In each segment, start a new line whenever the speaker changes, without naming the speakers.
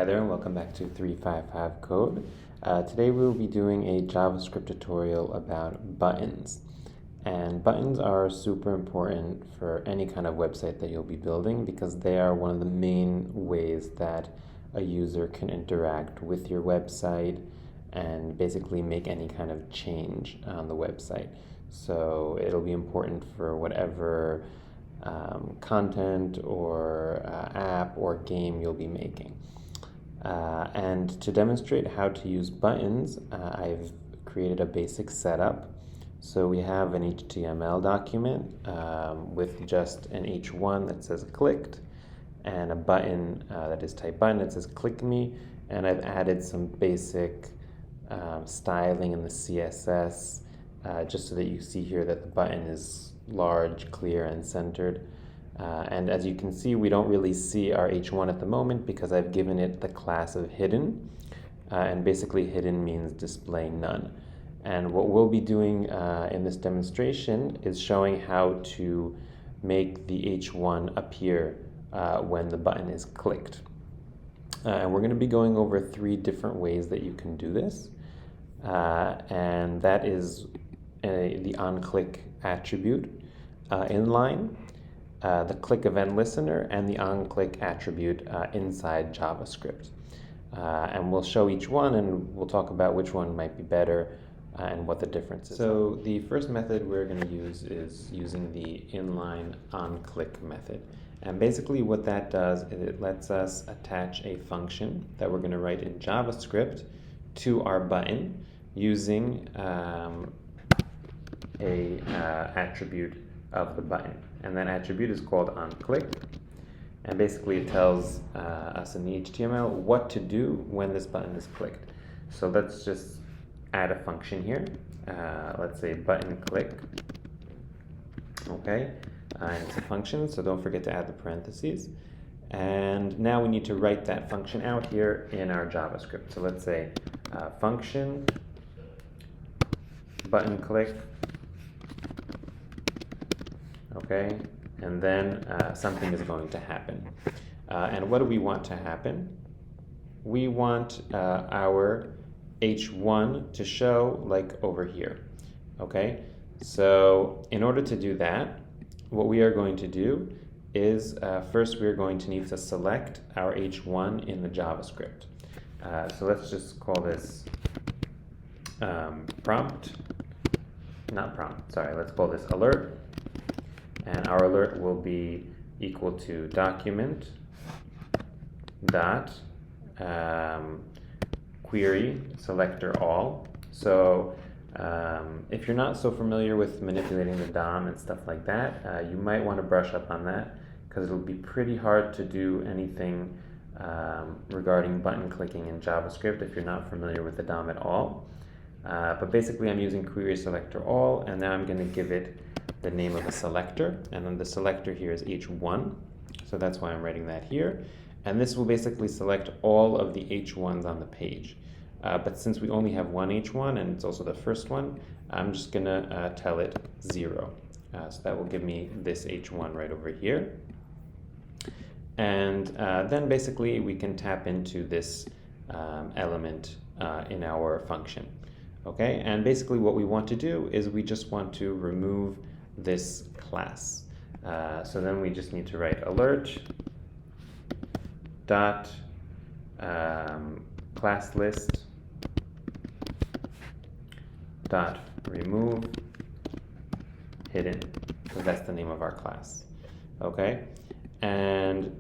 Hi there and welcome back to 355 Code. Today we will be doing a JavaScript tutorial about buttons. And buttons are super important for any kind of website that you'll be building because they are one of the main ways that a user can interact with your website and basically make any kind of change on the website. So it'll be important for whatever content or app or game you'll be making. And to demonstrate how to use buttons, I've created a basic setup. So we have an HTML document with just an H1 that says clicked and a button that is type button that says click me, and I've added some basic styling in the CSS just so that you see here that the button is large, clear, and centered. And as you can see, we don't really see our H1 at the moment because I've given it the class of hidden. And basically hidden means display none. And what we'll be doing in this demonstration is showing how to make the H1 appear when the button is clicked. And we're going to be going over 3 different ways that you can do this. And that is the onclick attribute, inline, the click event listener, and the onclick attribute inside JavaScript. And we'll show each one and we'll talk about which one might be better and what the difference is. So the first method we're going to use is using the inline onclick method. And basically what that does is it lets us attach a function that we're going to write in JavaScript to our button using a attribute of the button, and that attribute is called onclick, and basically it tells us in the HTML what to do when this button is clicked. So let's just add a function here. Let's say button click. Okay, and it's a function, so don't forget to add the parentheses. And now we need to write that function out here in our JavaScript. So let's say function button click. Okay, and then something is going to happen. And what do we want to happen? We want our H1 to show like over here. Okay, so in order to do that, what we are going to do is first we're going to need to select our H1 in the JavaScript. So let's just call this let's call this alert. And our alert will be equal to document dot query selector all. So if you're not so familiar with manipulating the DOM and stuff like that, you might want to brush up on that because it'll be pretty hard to do anything regarding button clicking in JavaScript if you're not familiar with the DOM at all. But basically I'm using query selector all, and now I'm going to give it the name of a selector, and then the selector here is H1, so that's why I'm writing that here. And this will basically select all of the H1s on the page. But since we only have one H1 and it's also the first one, I'm just gonna tell it 0. So that will give me this H1 right over here. And then basically we can tap into this element in our function. Okay, and basically what we want to do is we just want to remove this class. So then we just need to write alert dot class list dot remove hidden. So that's the name of our class. Okay, and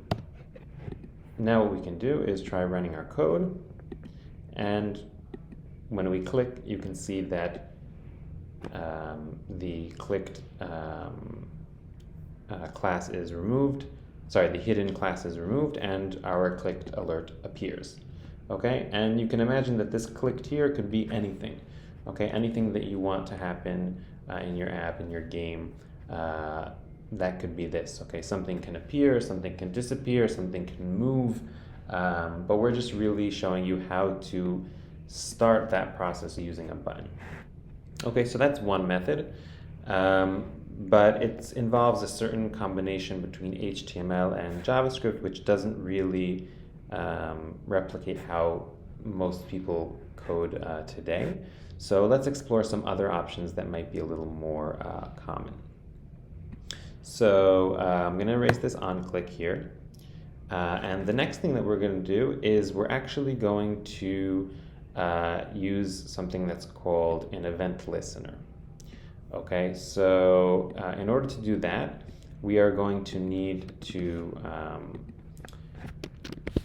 now what we can do is try running our code, and when we click, you can see that the clicked class is removed. Sorry, the hidden class is removed and our clicked alert appears. Okay, and you can imagine that this clicked here could be anything. Okay, anything that you want to happen in your app, in your game, that could be this. Okay, something can appear, something can disappear, something can move, but we're just really showing you how to start that process using a button. Okay, so that's one method, but it involves a certain combination between HTML and JavaScript, which doesn't really replicate how most people code today. So let's explore some other options that might be a little more common. So I'm going to erase this onclick here. And the next thing that we're going to do is we're actually going to use something that's called an event listener. Okay, so in order to do that, we are going to need to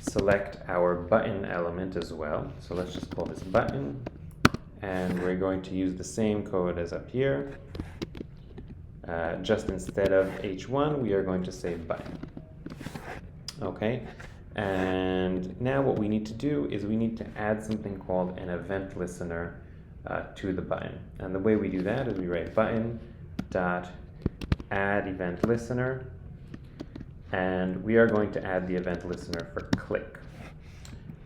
select our button element as well. So let's just call this button, and we're going to use the same code as up here. Just instead of H1, we are going to say button. Okay, and now what we need to do is we need to add something called an event listener to the button. And the way we do that is we write button dot add event listener, and we are going to add the event listener for click.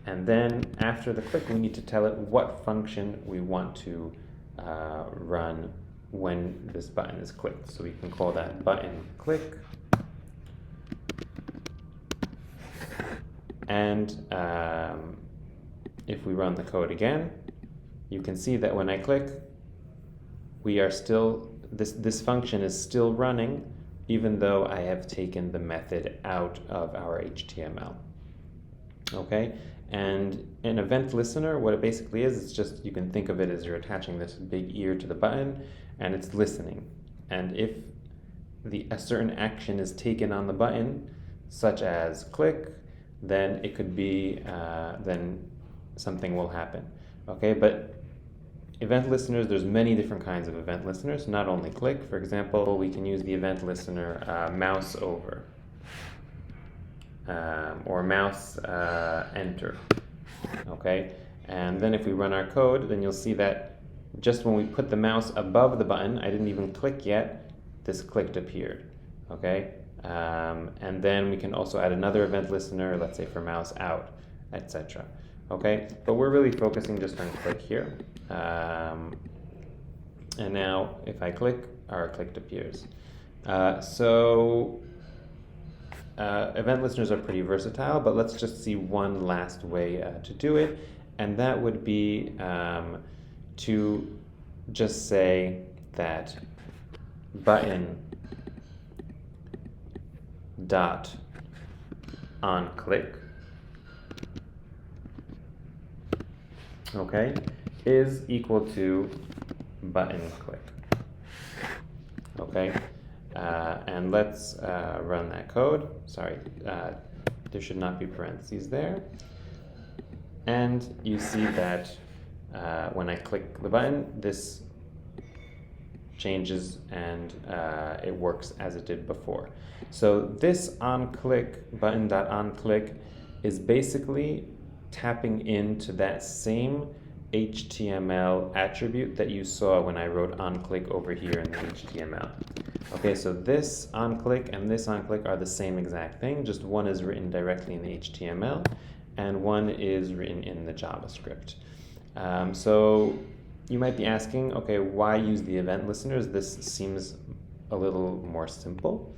And then after the click, we need to tell it what function we want to run when this button is clicked. So we can call that button click. And if we run the code again, you can see that when I click, we are still, this function is still running, even though I have taken the method out of our HTML. Okay, and an event listener, what it basically is, it's just, you can think of it as you're attaching this big ear to the button, and it's listening. And if a certain action is taken on the button, such as click, then it could be, then something will happen. Okay, but event listeners, there's many different kinds of event listeners, not only click. For example, we can use the event listener mouse over, or mouse enter. Okay, and then if we run our code, then you'll see that just when we put the mouse above the button, I didn't even click yet, this clicked appeared. Okay, and then we can also add another event listener, let's say for mouse out, etc. Okay, but we're really focusing just on click here. And now if I click, our clicked appears. Event listeners are pretty versatile, but let's just see one last way to do it, and that would be to just say that button dot on click, okay, is equal to button click. Okay, and let's run that code. Sorry, there should not be parentheses there. And you see that when I click the button, this changes and it works as it did before. So this onclick, button.onClick, is basically tapping into that same HTML attribute that you saw when I wrote onclick over here in the HTML. Okay, so this onclick and this onclick are the same exact thing, just one is written directly in the HTML and one is written in the JavaScript. So you might be asking, okay, why use the event listeners? This seems a little more simple.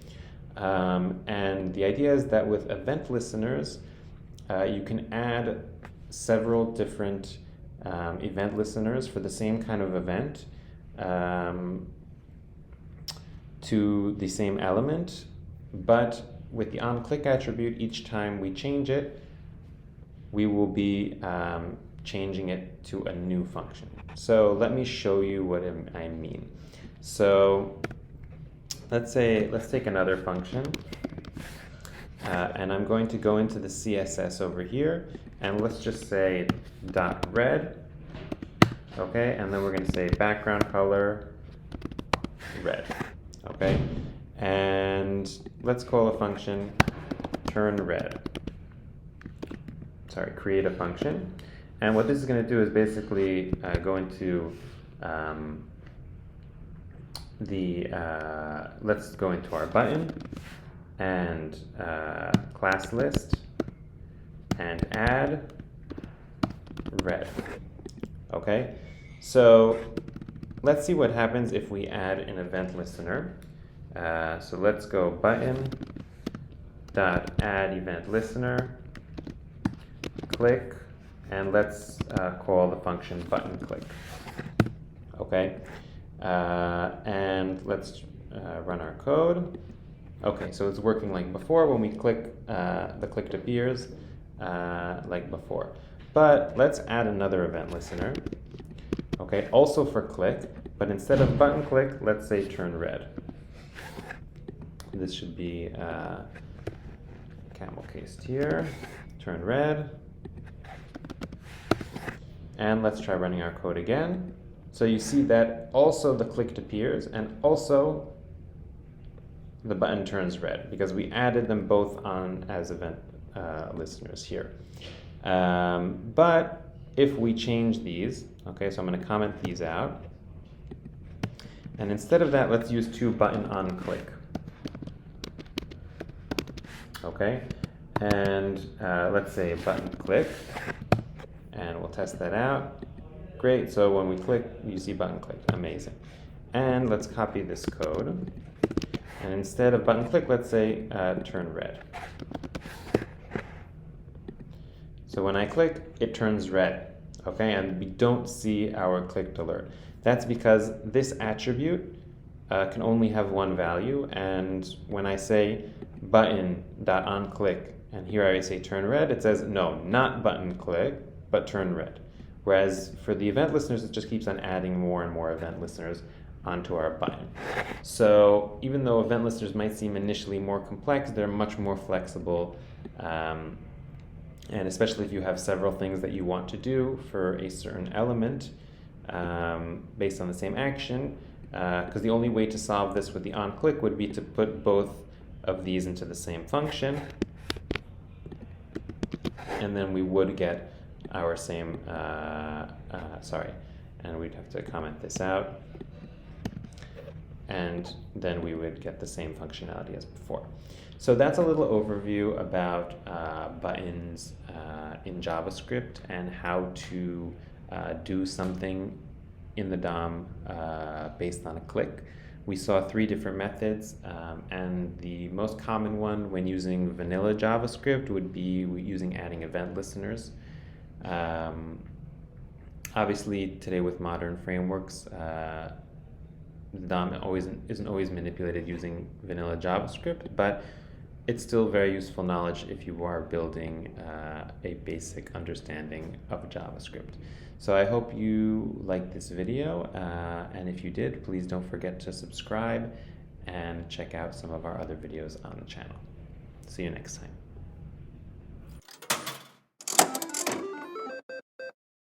And the idea is that with event listeners, you can add several different event listeners for the same kind of event to the same element, but with the onClick attribute, each time we change it, we will be changing it to a new function. So let me show you what I mean. So let's take another function, and I'm going to go into the CSS over here, and let's just say .red, okay, and then we're going to say background color red, okay, and let's call a function turn red. Sorry, create a function, and what this is going to do is basically go into let's go into our button and class list and add red. Okay, so let's see what happens if we add an event listener. So let's go button dot add event listener, onclick, and let's call the function button click. Okay, and let's run our code. Okay, so it's working like before. When we click, the clicked appears like before. But let's add another event listener. Okay, also for click, but instead of button click, let's say turn red. This should be camel cased here, turn red. And let's try running our code again. So you see that also the clicked appears and also the button turns red because we added them both on as event listeners here. But if we change these, okay, so I'm going to comment these out. And instead of that, let's use toButton onclick. Okay, and let's say button click, and we'll test that out. Great, so when we click, you see button click, amazing. And let's copy this code. And instead of button click, let's say turn red. So when I click, it turns red, okay? And we don't see our clicked alert. That's because this attribute can only have one value, and when I say button.onClick, and here I say turn red, it says no, not button click, but turn red. Whereas for the event listeners, it just keeps on adding more and more event listeners onto our button. So even though event listeners might seem initially more complex, they're much more flexible, and especially if you have several things that you want to do for a certain element based on the same action, because the only way to solve this with the onClick would be to put both of these into the same function, and then we would get our same, and we'd have to comment this out, and then we would get the same functionality as before. So that's a little overview about buttons in JavaScript and how to do something in the DOM based on a click. We saw 3 different methods, and the most common one when using vanilla JavaScript would be using adding event listeners. Obviously, today with modern frameworks, the DOM isn't always manipulated using vanilla JavaScript, but it's still very useful knowledge if you are building a basic understanding of JavaScript. So I hope you liked this video, and if you did, please don't forget to subscribe and check out some of our other videos on the channel. See you next time.